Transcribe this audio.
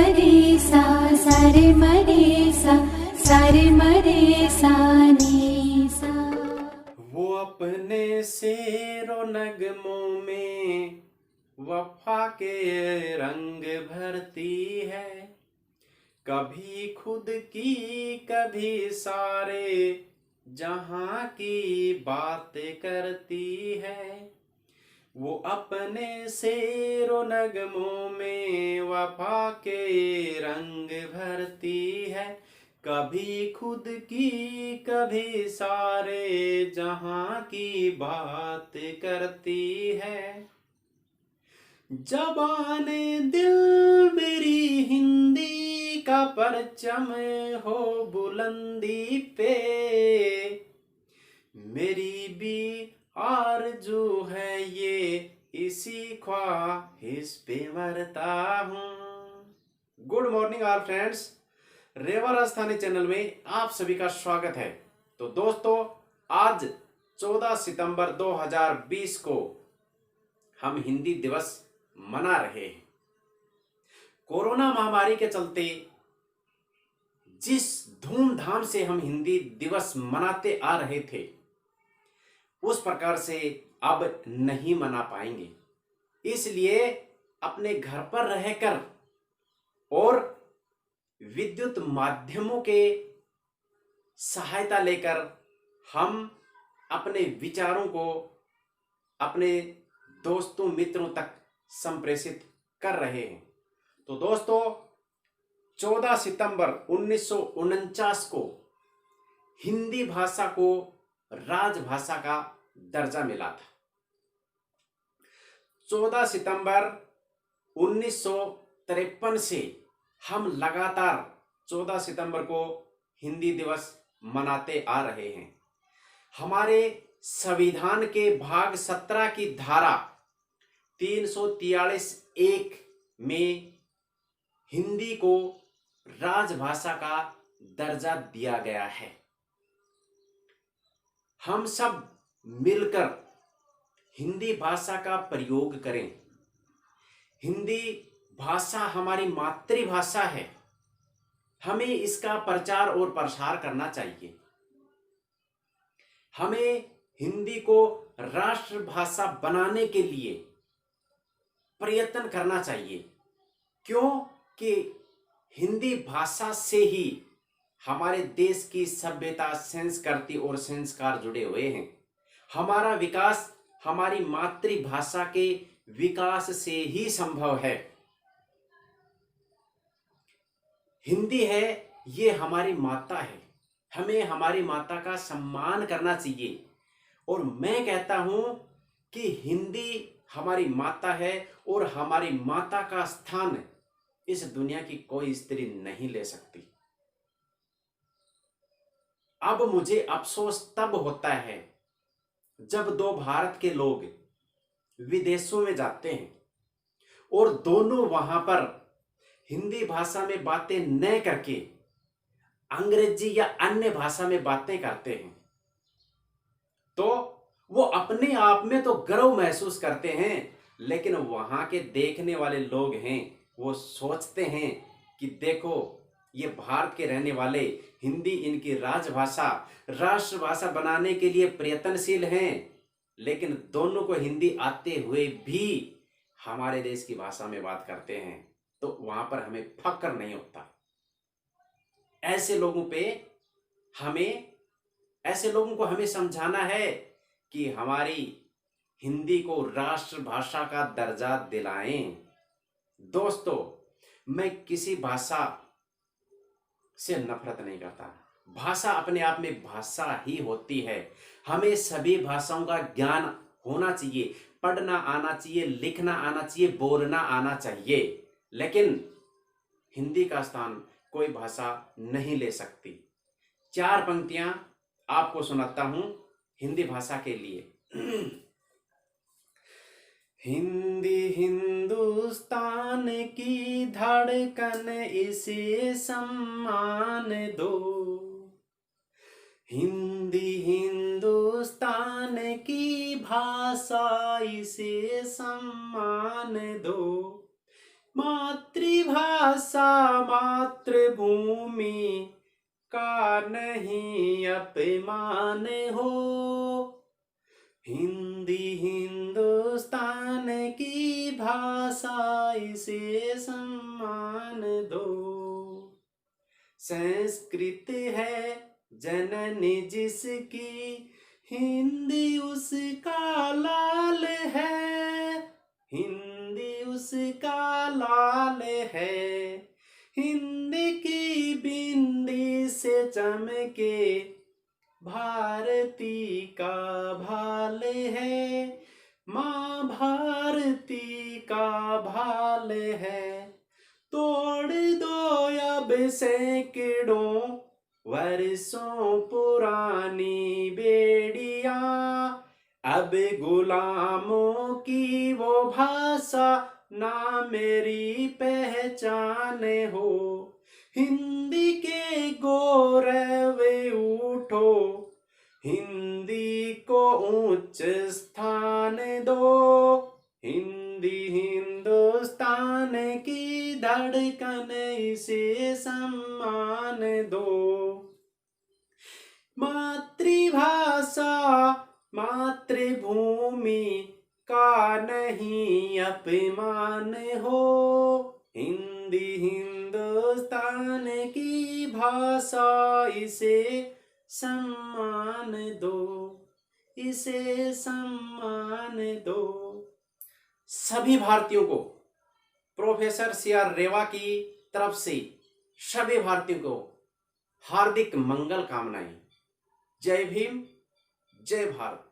मरे सा सारे मरे सा सारे मरे सा नी सा। वो अपने शेरो नगमों में वफा के रंग भरती है, कभी खुद की कभी सारे जहां की बात करती है। वो अपने शेरो नगमों में वफा के रंग भरती है, कभी खुद की कभी सारे जहां की बात करती है। ज़बाने दिल मेरी हिंदी का परचम हो बुलंदी पे, मेरी भी आरज़ू है ये इसी ख्वाहिश पे मरता हूँ। गुड मॉर्निंग ऑल फ्रेंड्स, रेवा राजस्थानी चैनल में आप सभी का स्वागत है। तो दोस्तों, आज 14 सितंबर 2020 को हम हिंदी दिवस मना रहे हैं। कोरोना महामारी के चलते जिस धूमधाम से हम हिंदी दिवस मनाते आ रहे थे, उस प्रकार से अब नहीं मना पाएंगे। इसलिए अपने घर पर रहकर और विद्युत माध्यमों के सहायता लेकर हम अपने विचारों को अपने दोस्तों मित्रों तक संप्रेषित कर रहे हैं। तो दोस्तों, 14 सितंबर 1949 को हिंदी भाषा को राजभाषा का दर्जा मिला था। 14 सितंबर 1953 से हम लगातार 14 सितंबर को हिंदी दिवस मनाते आ रहे हैं। हमारे संविधान के भाग 17 की धारा 343(1) में हिंदी को राजभाषा का दर्जा दिया गया है। हम सब मिलकर हिंदी भाषा का प्रयोग करें। हिंदी भाषा हमारी मातृभाषा है, हमें इसका प्रचार और प्रसार करना चाहिए। हमें हिंदी को राष्ट्रभाषा बनाने के लिए प्रयत्न करना चाहिए, क्योंकि हिंदी भाषा से ही हमारे देश की सभ्यता, संस्कृति और संस्कार जुड़े हुए हैं। हमारा विकास हमारी मातृभाषा के विकास से ही संभव है। हिंदी है, ये हमारी माता है, हमें हमारी माता का सम्मान करना चाहिए। और मैं कहता हूं कि हिंदी हमारी माता है और हमारी माता का स्थान इस दुनिया की कोई स्त्री नहीं ले सकती। अब मुझे अफसोस तब होता है जब दो भारत के लोग विदेशों में जाते हैं और दोनों वहां पर हिंदी भाषा में बातें न करके अंग्रेजी या अन्य भाषा में बातें करते हैं, तो वो अपने आप में तो गर्व महसूस करते हैं, लेकिन वहां के देखने वाले लोग हैं, वो सोचते हैं कि देखो, ये भारत के रहने वाले हिंदी इनकी राजभाषा, राष्ट्रभाषा बनाने के लिए प्रयत्नशील हैं, लेकिन दोनों को हिंदी आते हुए भी हमारे देश की भाषा में बात करते हैं, तो वहां पर हमें फक्र नहीं होता। ऐसे लोगों को हमें समझाना है कि हमारी हिंदी को राष्ट्रभाषा का दर्जा दिलाएं। दोस्तों, मैं किसी भाषा से नफरत नहीं करता। भाषा अपने आप में भाषा ही होती है। हमें सभी भाषाओं का ज्ञान होना चाहिए, पढ़ना आना चाहिए, लिखना आना चाहिए, बोलना आना चाहिए, लेकिन हिंदी का स्थान कोई भाषा नहीं ले सकती। 4 पंक्तियां आपको सुनाता हूं हिंदी भाषा के लिए। हिंदी हिंदुस्तान की धड़कन, इसे सम्मान दो। हिंदी हिंदुस्तान की भाषा, इसे सम्मान दो। मातृभाषा मातृभूमि का नहीं अपमान हो, हिंदी हिंदुस्तान की भाषा इसे सम्मान दो। संस्कृत है जननी जिसकी, हिंदी उसका लाल है, हिंदी उसका लाल है। हिंदी की बिंदी से चमके भारती का भाल है, माँ भारती का भाल है। तोड़ दो अब सैकड़ों वर्षों पुरानी बेड़ियां, अब गुलामों की वो भाषा ना मेरी पहचान हो। हिंदी के गौरव उठो, हिंदी को उच्च स्थान दो, हिंदी हिंदुस्तान की धड़कन इसे सम्मान दो। मातृभाषा मातृभूमि का नहीं अपमान हो, हिंदी हिंदुस्तान की भाषा इसे सम्मान दो, इसे सम्मान दो। सभी भारतीयों को प्रोफेसर CR रेवा की तरफ से सभी भारतीयों को हार्दिक मंगल कामनाएं। जय भीम, जय भारत।